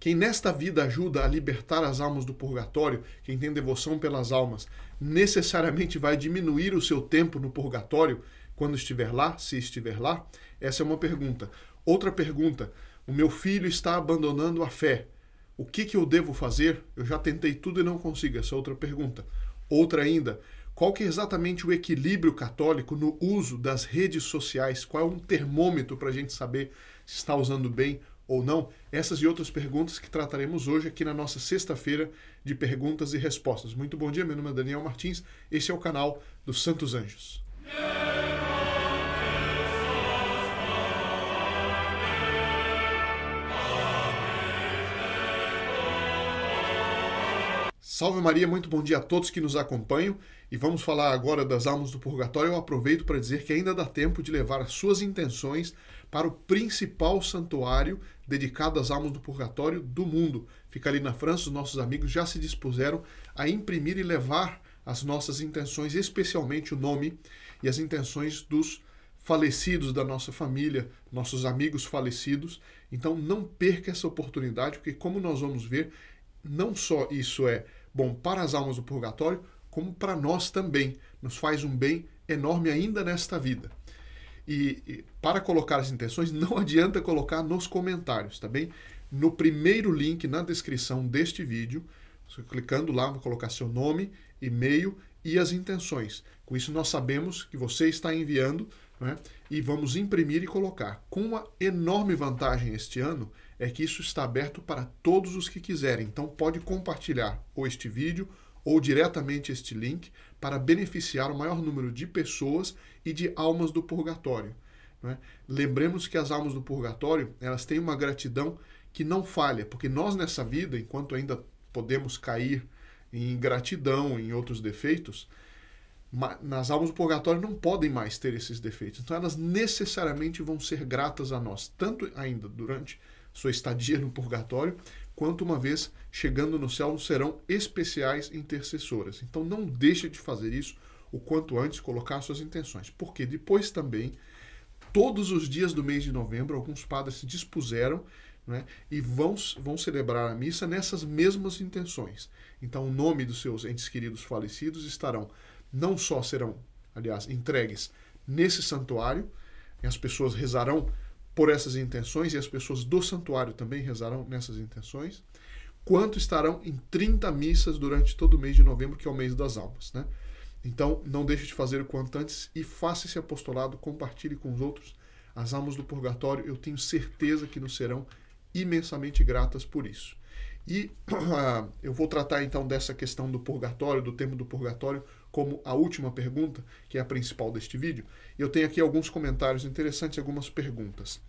Quem nesta vida ajuda a libertar as almas do purgatório, quem tem devoção pelas almas, necessariamente vai diminuir o seu tempo no purgatório quando estiver lá, se estiver lá? Essa é uma pergunta. Outra pergunta, o meu filho está abandonando a fé. O que eu devo fazer? Eu já tentei tudo e não consigo. Essa é outra pergunta. Outra ainda, qual que é exatamente o equilíbrio católico no uso das redes sociais? Qual é um termômetro para a gente saber se está usando bem ou não? Essas e outras perguntas que trataremos hoje aqui na nossa sexta-feira de perguntas e respostas. Muito bom dia, meu nome é Daniel Martins, esse é o canal dos Santos Anjos. Salve Maria, muito bom dia a todos que nos acompanham e vamos falar agora das almas do purgatório. Eu aproveito para dizer que ainda dá tempo de levar as suas intenções para o principal santuário dedicado às almas do purgatório do mundo. Fica ali na França, os nossos amigos já se dispuseram a imprimir e levar as nossas intenções, especialmente o nome e as intenções dos falecidos da nossa família, nossos amigos falecidos. Então não perca essa oportunidade, porque como nós vamos ver, não só isso é bom para as almas do purgatório, como para nós também. Nos faz um bem enorme ainda nesta vida. E para colocar as intenções, não adianta colocar nos comentários, tá bem? No primeiro link na descrição deste vídeo, você clicando lá, vai colocar seu nome, e-mail e as intenções. Com isso nós sabemos que você está enviando, né? E vamos imprimir e colocar. Com uma enorme vantagem este ano, é que isso está aberto para todos os que quiserem. Então pode compartilhar ou este vídeo ou diretamente este link para beneficiar o maior número de pessoas e de almas do purgatório, né? Lembremos que as almas do purgatório, elas têm uma gratidão que não falha, porque nós nessa vida, enquanto ainda podemos cair em ingratidão, em outros defeitos, nas almas do purgatório não podem mais ter esses defeitos. Então elas necessariamente vão ser gratas a nós, tanto ainda durante sua estadia no purgatório, quanto uma vez chegando no céu serão especiais intercessoras. Então não deixe de fazer isso o quanto antes, colocar suas intenções. Porque depois também, todos os dias do mês de novembro, alguns padres se dispuseram, né, e vão celebrar a missa nessas mesmas intenções. Então o nome dos seus entes queridos falecidos estarão, não só serão, aliás, entregues nesse santuário, e as pessoas rezarão por essas intenções, e as pessoas do santuário também rezarão nessas intenções, quanto estarão em 30 missas durante todo o mês de novembro, que é o mês das almas, né? Então, não deixe de fazer o quanto antes e faça esse apostolado, compartilhe com os outros as almas do purgatório. Eu tenho certeza que nos serão imensamente gratas por isso. E eu vou tratar então dessa questão do purgatório, do tema do purgatório, como a última pergunta, que é a principal deste vídeo. Eu tenho aqui alguns comentários interessantes, algumas perguntas.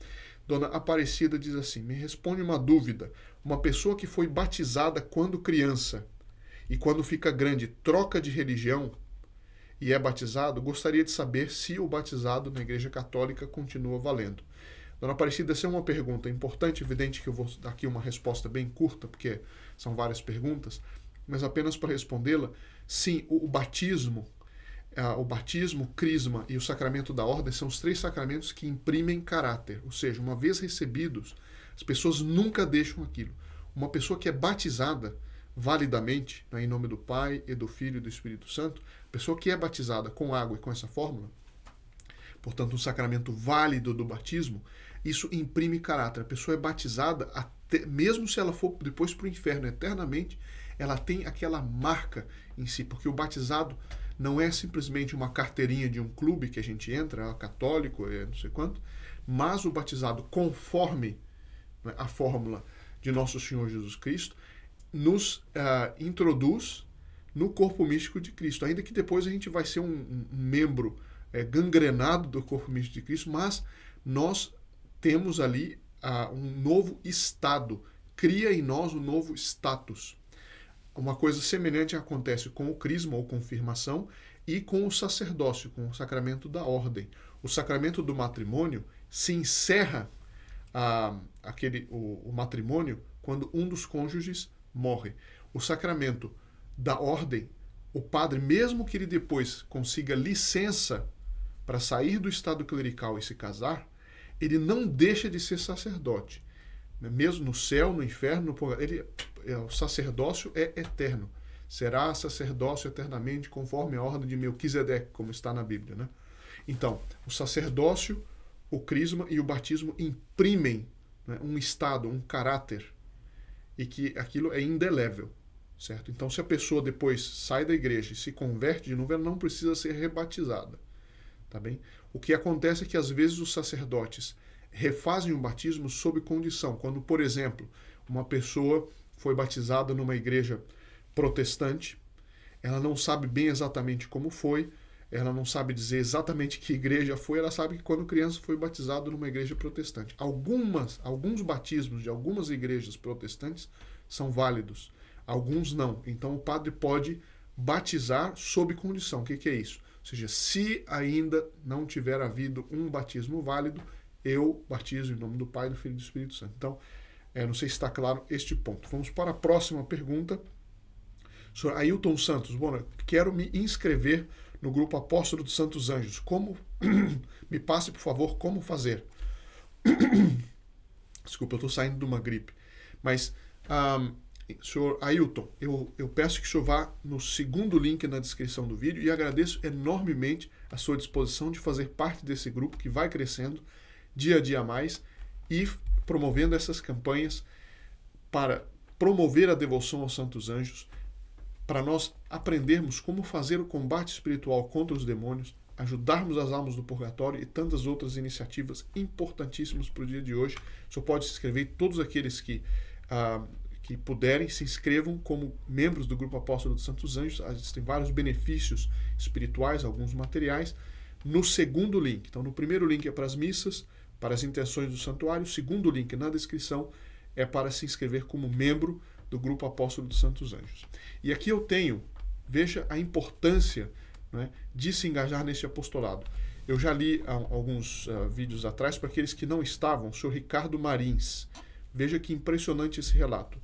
Dona Aparecida diz assim: me responde uma dúvida. Uma pessoa que foi batizada quando criança e quando fica grande troca de religião e é batizado, gostaria de saber se o batizado na Igreja Católica continua valendo. Dona Aparecida, essa é uma pergunta importante, evidente que eu vou dar aqui uma resposta bem curta, porque são várias perguntas, mas apenas para respondê-la, sim, o batismo, o crisma e o sacramento da ordem são os três sacramentos que imprimem caráter, ou seja, uma vez recebidos, as pessoas nunca deixam aquilo. Uma pessoa que é batizada validamente, né, em nome do Pai e do Filho e do Espírito Santo, a pessoa que é batizada com água e com essa fórmula, portanto, um sacramento válido do batismo, isso imprime caráter. A pessoa é batizada, mesmo se ela for depois para o inferno eternamente, ela tem aquela marca em si, porque o batizado não é simplesmente uma carteirinha de um clube que a gente entra, católico, não sei quanto, mas o batizado, conforme, né, a fórmula de Nosso Senhor Jesus Cristo, nos introduz no corpo místico de Cristo, ainda que depois a gente vai ser um membro gangrenado do corpo místico de Cristo, mas nós temos ali um novo estado, cria em nós um novo status. Uma coisa semelhante acontece com o crisma ou confirmação e com o sacerdócio, com o sacramento da ordem. O sacramento do matrimônio se encerra o matrimônio quando um dos cônjuges morre. O sacramento da ordem, o padre, mesmo que ele depois consiga licença para sair do estado clerical e se casar, ele não deixa de ser sacerdote. mesmo no céu, no inferno, no purgatório, o sacerdócio é eterno. Será sacerdócio eternamente, conforme a ordem de Melquisedeque, como está na Bíblia, né? Então, o sacerdócio, o crisma e o batismo imprimem, né, um estado, um caráter, e que aquilo é indelével, certo? Então, se a pessoa depois sai da igreja e se converte de novo, ela não precisa ser rebatizada, tá bem? O que acontece é que, às vezes, os sacerdotes refazem o batismo sob condição. Quando, por exemplo, uma pessoa foi batizada numa igreja protestante, ela não sabe bem exatamente como foi, ela não sabe dizer exatamente que igreja foi, ela sabe que quando criança foi batizado numa igreja protestante. Alguns batismos de algumas igrejas protestantes são válidos, alguns não. Então o padre pode batizar sob condição. O que é isso? Ou seja, se ainda não tiver havido um batismo válido, eu batizo em nome do Pai, do Filho e do Espírito Santo. Então, não sei se está claro este ponto. Vamos para a próxima pergunta. Senhor Ailton Santos, bom, quero me inscrever no grupo Apóstolo dos Santos Anjos. Como? Me passe, por favor, como fazer. Desculpa, eu estou saindo de uma gripe. Mas, senhor Ailton, eu peço que o senhor vá no segundo link na descrição do vídeo e agradeço enormemente a sua disposição de fazer parte desse grupo que vai crescendo dia a dia a mais e promovendo essas campanhas para promover a devoção aos Santos Anjos, para nós aprendermos como fazer o combate espiritual contra os demônios, ajudarmos as almas do purgatório e tantas outras iniciativas importantíssimas para o dia de hoje. O senhor pode se inscrever, todos aqueles que puderem, se inscrevam como membros do Grupo Apóstolo dos Santos Anjos. Existem vários benefícios espirituais, alguns materiais, no segundo link. Então, no primeiro link é para as missas, para as intenções do santuário. O segundo link na descrição é para se inscrever como membro do Grupo Apóstolo dos Santos Anjos. E aqui eu tenho, veja a importância, né, de se engajar nesse apostolado. Eu já li alguns vídeos atrás para aqueles que não estavam, o senhor Ricardo Marins. Veja que impressionante esse relato.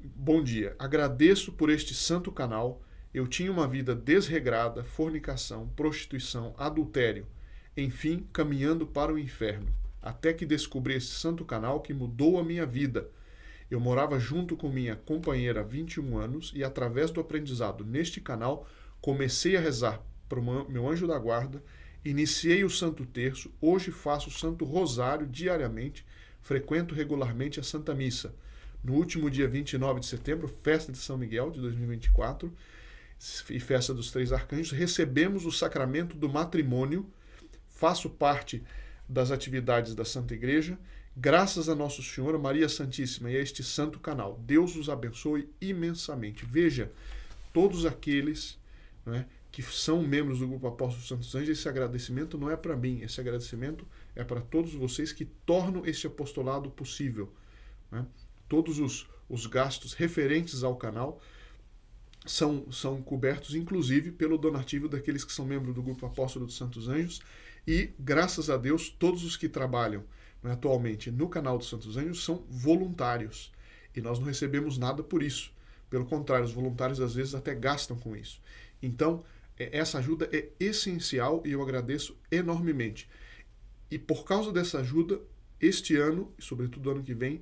Bom dia, agradeço por este santo canal. Eu tinha uma vida desregrada, fornicação, prostituição, adultério, enfim, caminhando para o inferno, até que descobri esse santo canal que mudou a minha vida. Eu morava junto com minha companheira há 21 anos e, através do aprendizado neste canal, comecei a rezar para o meu anjo da guarda, iniciei o Santo Terço, hoje faço o Santo Rosário diariamente, frequento regularmente a Santa Missa. No último dia 29 de setembro, festa de São Miguel de 2024 e festa dos Três Arcanjos, recebemos o sacramento do matrimônio, faço parte das atividades da Santa Igreja, graças a Nosso Senhor, Maria Santíssima e a este santo canal. Deus os abençoe imensamente. Veja, todos aqueles, né, que são membros do Grupo Apóstolo dos Santos Anjos, esse agradecimento não é para mim, esse agradecimento é para todos vocês que tornam este apostolado possível, né? Todos os gastos referentes ao canal são cobertos, inclusive, pelo donativo daqueles que são membros do Grupo Apóstolo dos Santos Anjos e, graças a Deus, todos os que trabalham, né, atualmente no canal dos Santos Anjos são voluntários e nós não recebemos nada por isso. Pelo contrário, os voluntários às vezes até gastam com isso. Então, essa ajuda é essencial e eu agradeço enormemente. E por causa dessa ajuda, este ano, e sobretudo ano que vem,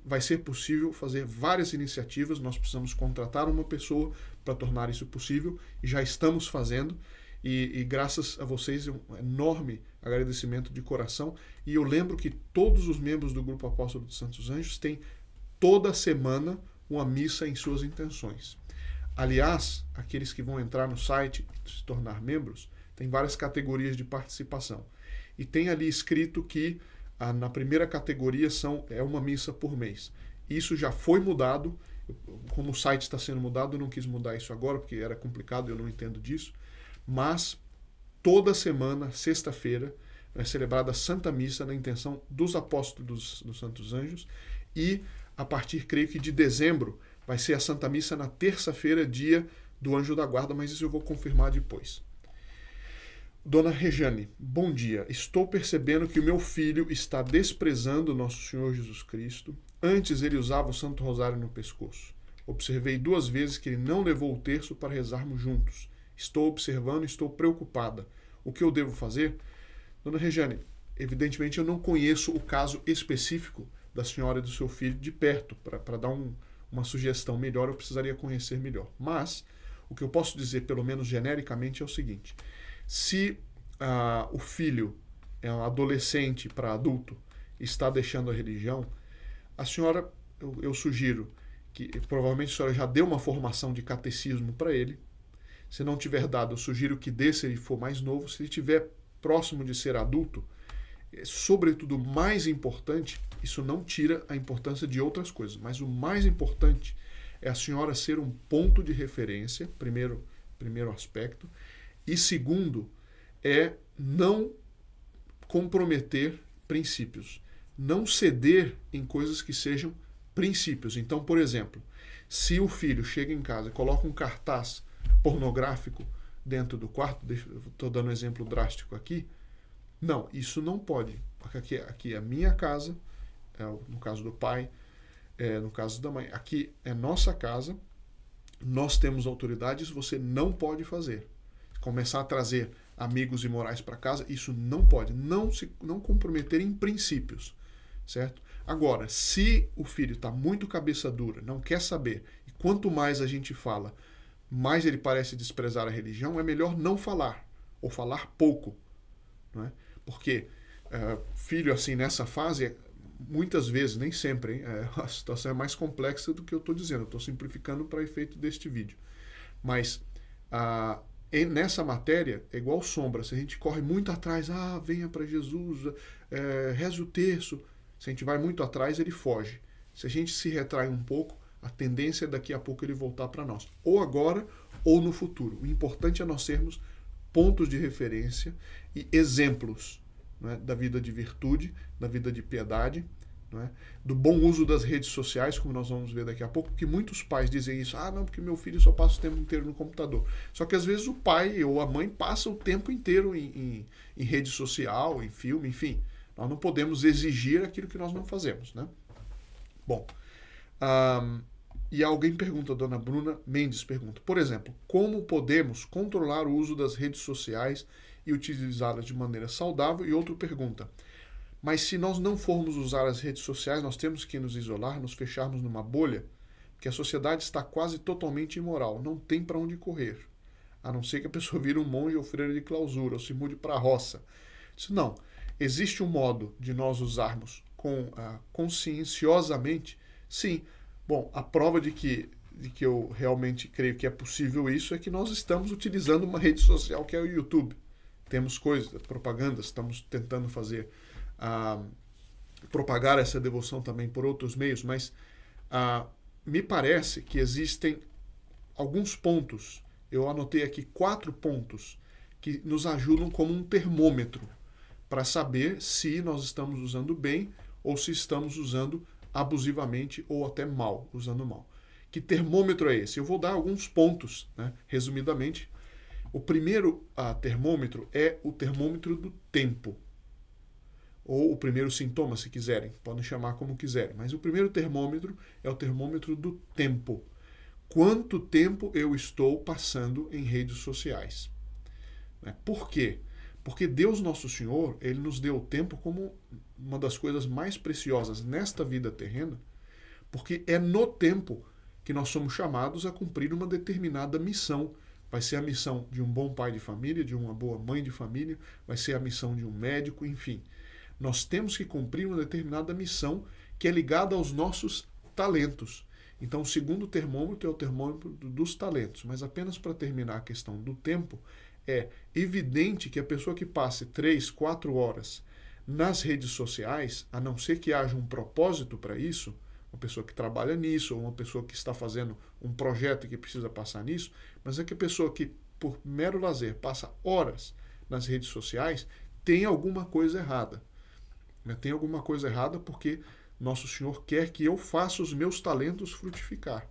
vai ser possível fazer várias iniciativas. Nós precisamos contratar uma pessoa para tornar isso possível e já estamos fazendo. E graças a vocês, um enorme agradecimento de coração. E eu lembro que todos os membros do Grupo Apóstolo dos Santos Anjos têm toda semana uma missa em suas intenções. Aliás, aqueles que vão entrar no site e se tornar membros, tem várias categorias de participação. E tem ali escrito que na primeira categoria é uma missa por mês. Isso já foi mudado. Como o site está sendo mudado, eu não quis mudar isso agora, porque era complicado, eu não entendo disso. Mas toda semana, sexta-feira, é celebrada a Santa Missa na intenção dos apóstolos dos Santos Anjos. E a partir, creio que de dezembro, vai ser a Santa Missa na terça-feira, dia do Anjo da Guarda, mas isso eu vou confirmar depois. Dona Rejane, bom dia. Estou percebendo que o meu filho está desprezando Nosso Senhor Jesus Cristo. Antes ele usava o Santo Rosário no pescoço. Observei 2 vezes que ele não levou o terço para rezarmos juntos. Estou observando e estou preocupada. O que eu devo fazer? Dona Rejane, evidentemente eu não conheço o caso específico da senhora e do seu filho de perto. Para dar uma sugestão melhor, eu precisaria conhecer melhor. Mas o que eu posso dizer, pelo menos genericamente, é o seguinte: se o filho é um adolescente para adulto e está deixando a religião, a senhora, eu sugiro que provavelmente a senhora já deu uma formação de catecismo para ele. Se não tiver dado, eu sugiro que dê se ele for mais novo. Se ele estiver próximo de ser adulto, sobretudo o mais importante, isso não tira a importância de outras coisas, mas o mais importante é a senhora ser um ponto de referência, primeiro aspecto, e segundo, é não comprometer princípios, não ceder em coisas que sejam princípios. Então, por exemplo, se o filho chega em casa e coloca um cartaz pornográfico dentro do quarto, estou dando um exemplo drástico aqui, não, isso não pode. Aqui é a minha casa, no caso do pai, no caso da mãe. Aqui é nossa casa, nós temos autoridades, você não pode fazer. Começar a trazer amigos imorais para casa, isso não pode. Não comprometer em princípios, certo? Agora, se o filho está muito cabeça dura, não quer saber, e quanto mais a gente fala, mais ele parece desprezar a religião, é melhor não falar, ou falar pouco, não é? Porque filho assim nessa fase, muitas vezes, nem sempre, hein, a situação é mais complexa do que eu estou dizendo. Eu estou simplificando para efeito deste vídeo. Mas nessa matéria é igual sombra. Se a gente corre muito atrás, venha para Jesus, reze o terço. Se a gente vai muito atrás, ele foge. Se a gente se retrai um pouco, a tendência é daqui a pouco ele voltar para nós. Ou agora, ou no futuro. O importante é nós sermos pontos de referência e exemplos, não é, da vida de virtude, da vida de piedade, não é, do bom uso das redes sociais, como nós vamos ver daqui a pouco, porque muitos pais dizem isso, não, porque meu filho só passa o tempo inteiro no computador. Só que às vezes o pai ou a mãe passa o tempo inteiro em rede social, em filme, enfim. Nós não podemos exigir aquilo que nós não fazemos, né? Bom, e alguém pergunta, a dona Bruna Mendes pergunta, por exemplo, como podemos controlar o uso das redes sociais e utilizá-las de maneira saudável? E outro pergunta, mas se nós não formos usar as redes sociais, nós temos que nos isolar, nos fecharmos numa bolha? Porque a sociedade está quase totalmente imoral, não tem para onde correr, a não ser que a pessoa vire um monge ou freira de clausura, ou se mude para a roça. Isso não. Existe um modo de nós usarmos conscienciosamente? Sim. Bom, a prova de que eu realmente creio que é possível isso é que nós estamos utilizando uma rede social que é o YouTube. Temos coisas, propagandas, estamos tentando propagar essa devoção também por outros meios, mas me parece que existem alguns pontos, eu anotei aqui 4 pontos, que nos ajudam como um termômetro para saber se nós estamos usando bem ou se estamos usando abusivamente ou até mal, usando mal. Que termômetro é esse? Eu vou dar alguns pontos, né, resumidamente. O primeiro termômetro é o termômetro do tempo. Ou o primeiro sintoma, se quiserem. Podem chamar como quiserem. Mas o primeiro termômetro é o termômetro do tempo. Quanto tempo eu estou passando em redes sociais? Por quê? Porque Deus Nosso Senhor, Ele nos deu o tempo como uma das coisas mais preciosas nesta vida terrena, porque é no tempo que nós somos chamados a cumprir uma determinada missão. Vai ser a missão de um bom pai de família, de uma boa mãe de família, vai ser a missão de um médico, enfim. Nós temos que cumprir uma determinada missão que é ligada aos nossos talentos. Então, o segundo termômetro é o termômetro dos talentos. Mas apenas para terminar a questão do tempo, é evidente que a pessoa que passe 3, 4 horas nas redes sociais, a não ser que haja um propósito para isso, uma pessoa que trabalha nisso, ou uma pessoa que está fazendo um projeto que precisa passar nisso, mas é que a pessoa que, por mero lazer, passa horas nas redes sociais, tem alguma coisa errada. Tem alguma coisa errada porque Nosso Senhor quer que eu faça os meus talentos frutificar.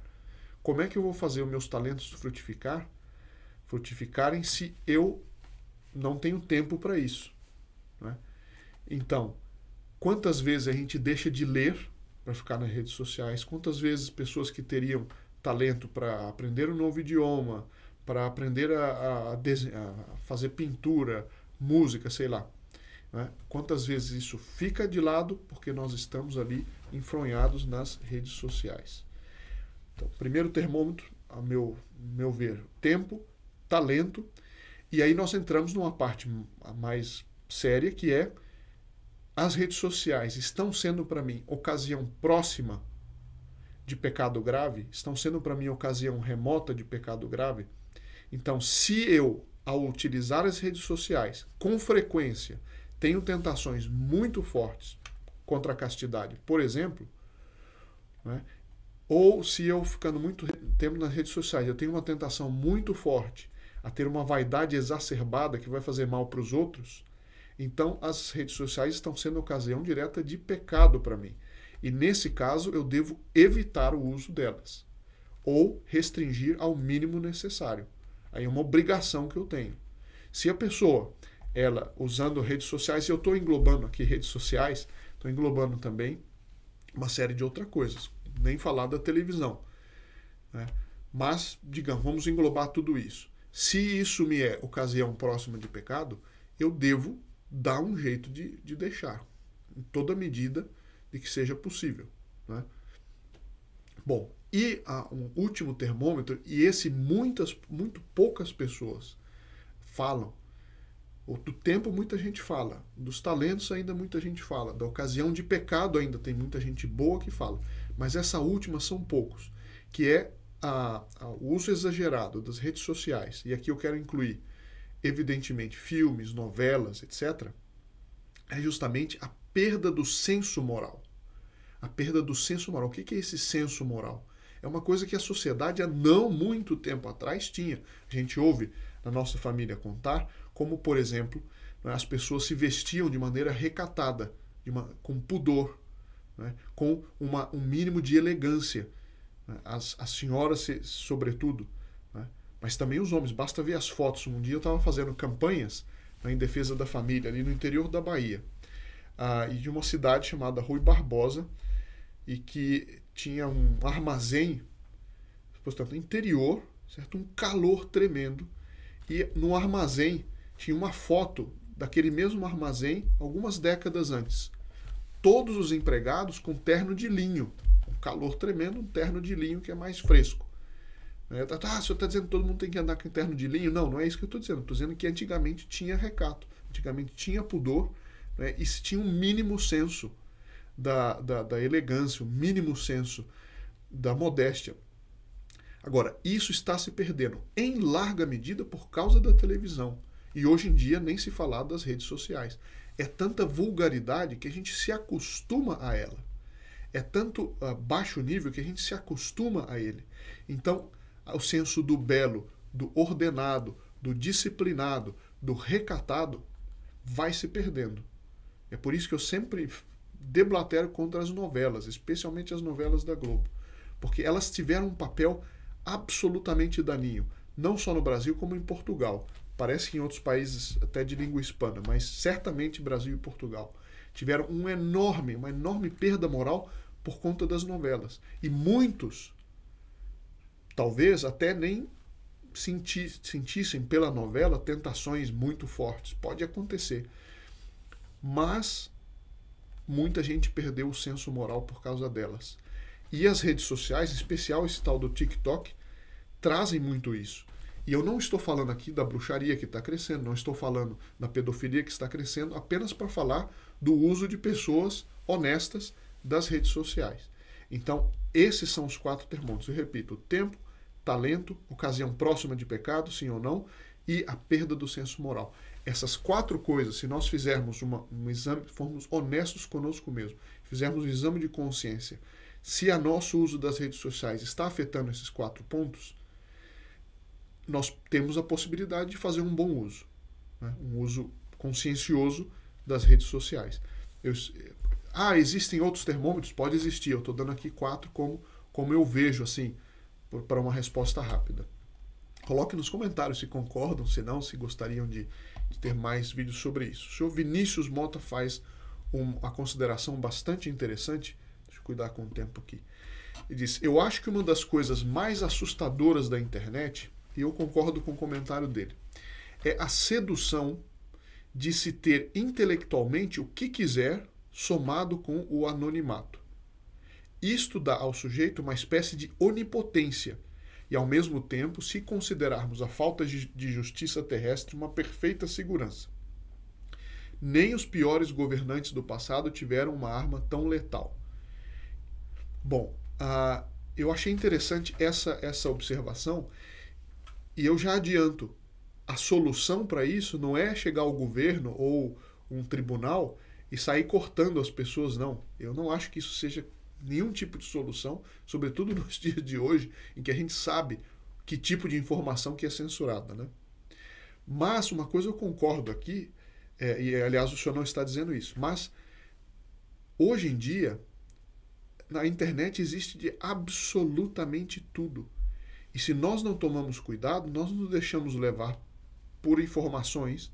Como é que eu vou fazer os meus talentos frutificarem se eu não tenho tempo para isso? Né? Então, quantas vezes a gente deixa de ler para ficar nas redes sociais? Quantas vezes pessoas que teriam talento para aprender um novo idioma, para aprender a fazer pintura, música, sei lá, né? Quantas vezes isso fica de lado porque nós estamos ali enfronhados nas redes sociais. Então, primeiro termômetro, a meu ver, tempo, talento, e aí nós entramos numa parte mais séria, que é: as redes sociais estão sendo para mim ocasião próxima de pecado grave? Estão sendo para mim ocasião remota de pecado grave? Então, se eu, ao utilizar as redes sociais com frequência, tenho tentações muito fortes contra a castidade, por exemplo, né? Ou se eu, ficando muito tempo nas redes sociais, eu tenho uma tentação muito forte a ter uma vaidade exacerbada que vai fazer mal para os outros, então as redes sociais estão sendo ocasião direta de pecado para mim. E nesse caso eu devo evitar o uso delas, ou restringir ao mínimo necessário. Aí é uma obrigação que eu tenho. Se a pessoa, ela usando redes sociais, e eu estou englobando aqui redes sociais, estou englobando também uma série de outras coisas, nem falar da televisão, né? Mas, digamos, vamos englobar tudo isso. Se isso me é ocasião próxima de pecado, eu devo dar um jeito de deixar, em toda medida de que seja possível, né? Bom, e um último termômetro, e esse muito poucas pessoas falam. Do tempo muita gente fala, dos talentos ainda muita gente fala, da ocasião de pecado ainda tem muita gente boa que fala, mas essa última são poucos, que é o uso exagerado das redes sociais, e aqui eu quero incluir, evidentemente, filmes, novelas, etc., é justamente a perda do senso moral. A perda do senso moral. O que é esse senso moral? É uma coisa que a sociedade há não muito tempo atrás tinha. A gente ouve na nossa família contar como, por exemplo, as pessoas se vestiam de maneira recatada, com pudor, né, com um mínimo de elegância. As senhoras, sobretudo, né, mas também os homens. Basta ver as fotos. Um dia eu estava fazendo campanhas, né, em defesa da família, ali no interior da Bahia, e de uma cidade chamada Rui Barbosa, e que tinha um armazém, portanto, interior, certo? Um calor tremendo, e no armazém tinha uma foto daquele mesmo armazém algumas décadas antes. Todos os empregados com terno de linho, um calor tremendo, um terno de linho que é mais fresco. O senhor está dizendo que todo mundo tem que andar com terno de linho? Não, não é isso que eu estou dizendo. Estou dizendo que antigamente tinha recato, antigamente tinha pudor, né, e se tinha um mínimo senso da elegância, o mínimo senso da modéstia. Agora, isso está se perdendo em larga medida por causa da televisão. E hoje em dia nem se falar das redes sociais. É tanta vulgaridade que a gente se acostuma a ela. É tanto baixo nível que a gente se acostuma a ele. Então, o senso do belo, do ordenado, do disciplinado, do recatado vai se perdendo. É por isso que eu sempre deblatero contra as novelas, especialmente as novelas da Globo, porque elas tiveram um papel absolutamente daninho, não só no Brasil como em Portugal. Parece que em outros países até de língua hispana, mas certamente Brasil e Portugal tiveram uma enorme perda moral por conta das novelas. E muitos, talvez até nem sentissem pela novela tentações muito fortes. Pode acontecer. Mas muita gente perdeu o senso moral por causa delas. E as redes sociais, em especial esse tal do TikTok, trazem muito isso. E eu não estou falando aqui da bruxaria que está crescendo, não estou falando da pedofilia que está crescendo, apenas para falar do uso de pessoas honestas das redes sociais. Então, esses são os 4 termômetros. Eu repito, o tempo, talento, ocasião próxima de pecado, sim ou não, e a perda do senso moral. Essas 4 coisas, se nós fizermos um exame, formos honestos conosco mesmo, fizermos um exame de consciência, se o nosso uso das redes sociais está afetando esses 4 pontos, nós temos a possibilidade de fazer um bom uso, né? Um uso consciencioso das redes sociais. Existem outros termômetros? Pode existir. Eu estou dando aqui 4 como eu vejo, assim, para uma resposta rápida. Coloque nos comentários se concordam, se não, se gostariam de ter mais vídeos sobre isso. O senhor Vinícius Mota faz uma consideração bastante interessante. Deixa eu cuidar com o tempo aqui. Ele diz: eu acho que uma das coisas mais assustadoras da internet, e eu concordo com o comentário dele, é a sedução de se ter intelectualmente o que quiser, somado com o anonimato. Isto dá ao sujeito uma espécie de onipotência, e ao mesmo tempo, se considerarmos a falta de justiça terrestre uma perfeita segurança. Nem os piores governantes do passado tiveram uma arma tão letal. Bom, eu achei interessante essa observação, e eu já adianto, a solução para isso não é chegar ao governo ou um tribunal e sair cortando as pessoas, não. Eu não acho que isso seja nenhum tipo de solução, sobretudo nos dias de hoje, em que a gente sabe que tipo de informação que é censurada, né? Mas uma coisa eu concordo aqui, e aliás o senhor não está dizendo isso, mas hoje em dia na internet existe de absolutamente tudo. E se nós não tomamos cuidado, nós nos deixamos levar por informações.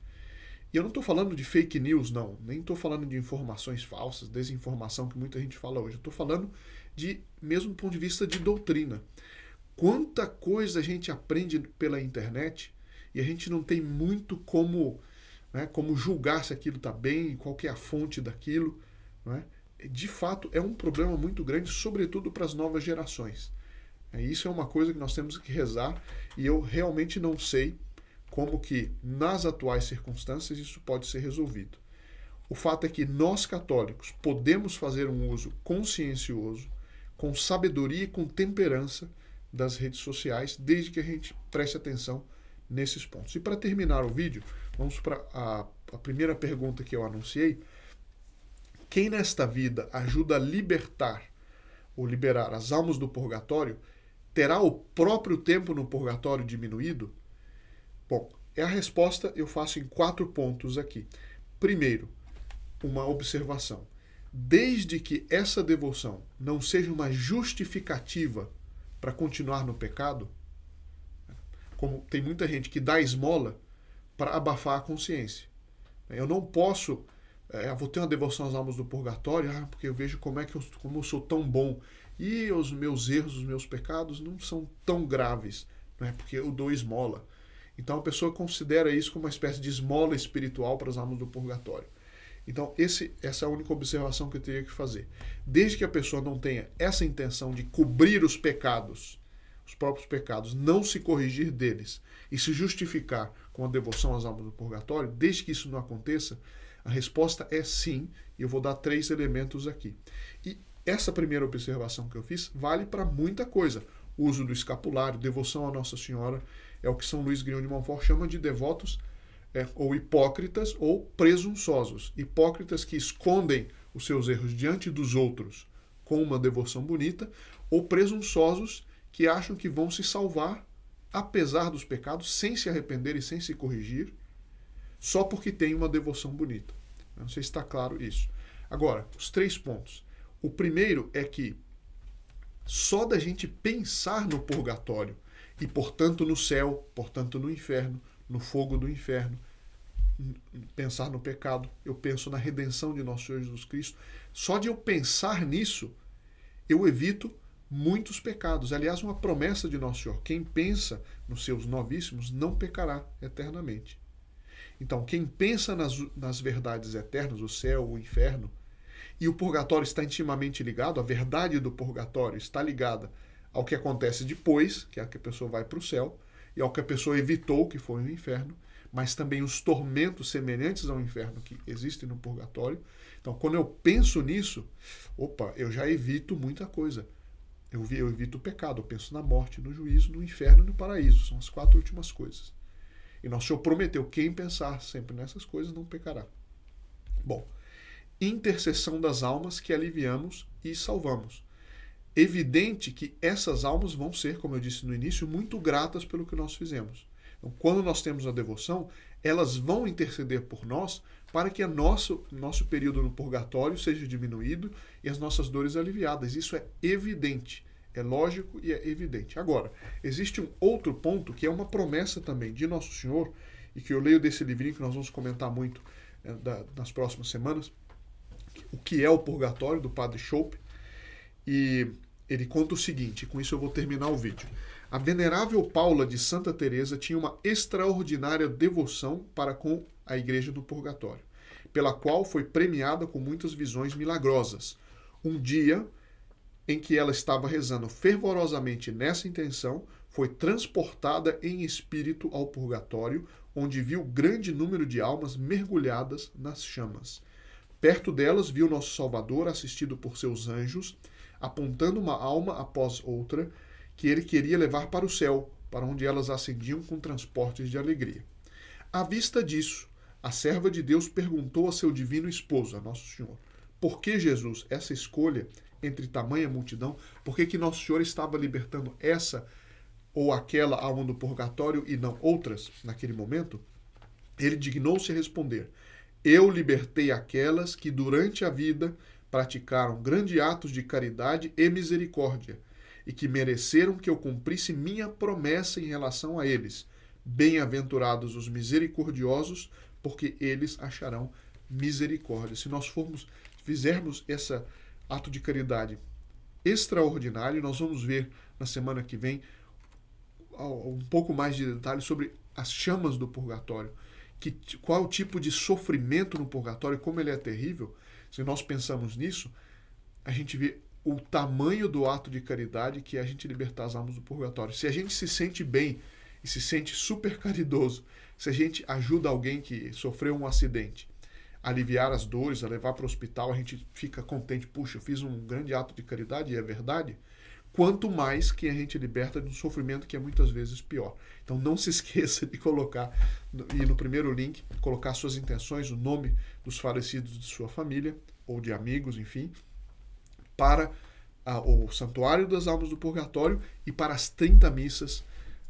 E eu não estou falando de fake news, não. Nem estou falando de informações falsas, desinformação que muita gente fala hoje. Eu estou falando de, mesmo do ponto de vista de doutrina. Quanta coisa a gente aprende pela internet e a gente não tem muito como julgar se aquilo está bem, qual que é a fonte daquilo. Não é? De fato, é um problema muito grande, sobretudo para as novas gerações. Isso é uma coisa que nós temos que rezar e eu realmente não sei como que, nas atuais circunstâncias, isso pode ser resolvido. O fato é que nós, católicos, podemos fazer um uso consciencioso, com sabedoria e com temperança das redes sociais, desde que a gente preste atenção nesses pontos. E para terminar o vídeo, vamos para a primeira pergunta que eu anunciei. Quem nesta vida ajuda a libertar ou liberar as almas do purgatório, terá o próprio tempo no purgatório diminuído? Bom, a resposta eu faço em 4 pontos aqui. Primeiro, uma observação. Desde que essa devoção não seja uma justificativa para continuar no pecado, como tem muita gente que dá esmola para abafar a consciência. Eu não posso, vou ter uma devoção às almas do purgatório, porque eu vejo como eu sou tão bom. E os meus erros, os meus pecados não são tão graves, porque eu dou esmola. Então a pessoa considera isso como uma espécie de esmola espiritual para as almas do purgatório. Então essa é a única observação que eu teria que fazer. Desde que a pessoa não tenha essa intenção de cobrir os pecados, os próprios pecados, não se corrigir deles e se justificar com a devoção às almas do purgatório, desde que isso não aconteça, a resposta é sim, e eu vou dar 3 elementos aqui. E essa primeira observação que eu fiz vale para muita coisa. O uso do escapulário, devoção a Nossa Senhora, é o que São Luís Grignion de Montfort chama de devotos ou hipócritas ou presunçosos. Hipócritas que escondem os seus erros diante dos outros com uma devoção bonita, ou presunçosos que acham que vão se salvar apesar dos pecados, sem se arrepender e sem se corrigir, só porque tem uma devoção bonita. Não sei se está claro isso. Agora, os 3 pontos. O primeiro é que só da gente pensar no purgatório e, portanto, no céu, portanto, no inferno, no fogo do inferno, pensar no pecado, eu penso na redenção de nosso Senhor Jesus Cristo, só de eu pensar nisso, eu evito muitos pecados. Aliás, uma promessa de Nosso Senhor: quem pensa nos seus novíssimos não pecará eternamente. Então, quem pensa nas verdades eternas, o céu, o inferno, e o purgatório está intimamente ligado, a verdade do purgatório está ligada ao que acontece depois, que é que a pessoa vai para o céu, e ao que a pessoa evitou, que foi o inferno, mas também os tormentos semelhantes ao inferno que existem no purgatório. Então, quando eu penso nisso, eu já evito muita coisa. Eu evito o pecado, eu penso na morte, no juízo, no inferno e no paraíso. São as 4 últimas coisas. E Nosso Senhor prometeu: quem pensar sempre nessas coisas não pecará. Bom, intercessão das almas que aliviamos e salvamos. Evidente que essas almas vão ser, como eu disse no início, muito gratas pelo que nós fizemos. Então, quando nós temos a devoção, elas vão interceder por nós para que nosso período no purgatório seja diminuído e as nossas dores aliviadas. Isso é evidente, é lógico e é evidente. Agora, existe um outro ponto que é uma promessa também de Nosso Senhor, e que eu leio desse livrinho que nós vamos comentar muito nas próximas semanas, o que é o purgatório, do Padre Chope. E ele conta o seguinte, com isso eu vou terminar o vídeo. A venerável Paula de Santa Teresa tinha uma extraordinária devoção para com a Igreja do Purgatório, pela qual foi premiada com muitas visões milagrosas. Um dia em que ela estava rezando fervorosamente nessa intenção, foi transportada em espírito ao purgatório, onde viu grande número de almas mergulhadas nas chamas. Perto delas viu Nosso Salvador assistido por seus anjos, apontando uma alma após outra, que ele queria levar para o céu, para onde elas ascendiam com transportes de alegria. À vista disso, a serva de Deus perguntou a seu divino esposo, a Nosso Senhor, por que, Jesus, essa escolha entre tamanha multidão? Por que Nosso Senhor estava libertando essa ou aquela alma do purgatório e não outras naquele momento? Ele dignou-se a responder: eu libertei aquelas que durante a vida praticaram grandes atos de caridade e misericórdia e que mereceram que eu cumprisse minha promessa em relação a eles. Bem-aventurados os misericordiosos, porque eles acharão misericórdia. Se nós fizermos esse ato de caridade extraordinário, nós vamos ver na semana que vem um pouco mais de detalhes sobre as chamas do purgatório, qual o tipo de sofrimento no purgatório, como ele é terrível. Se nós pensamos nisso, a gente vê o tamanho do ato de caridade que é a gente libertar as almas do purgatório. Se a gente se sente bem e se sente super caridoso, se a gente ajuda alguém que sofreu um acidente, a aliviar as dores, a levar para o hospital, a gente fica contente, puxa, eu fiz um grande ato de caridade, e é verdade, quanto mais que a gente liberta de um sofrimento que é muitas vezes pior. Então não se esqueça de colocar, e no primeiro link, colocar suas intenções, o nome dos falecidos de sua família, ou de amigos, enfim, para o Santuário das Almas do Purgatório e para as 30 missas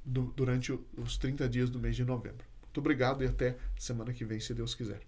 durante os 30 dias do mês de novembro. Muito obrigado e até semana que vem, se Deus quiser.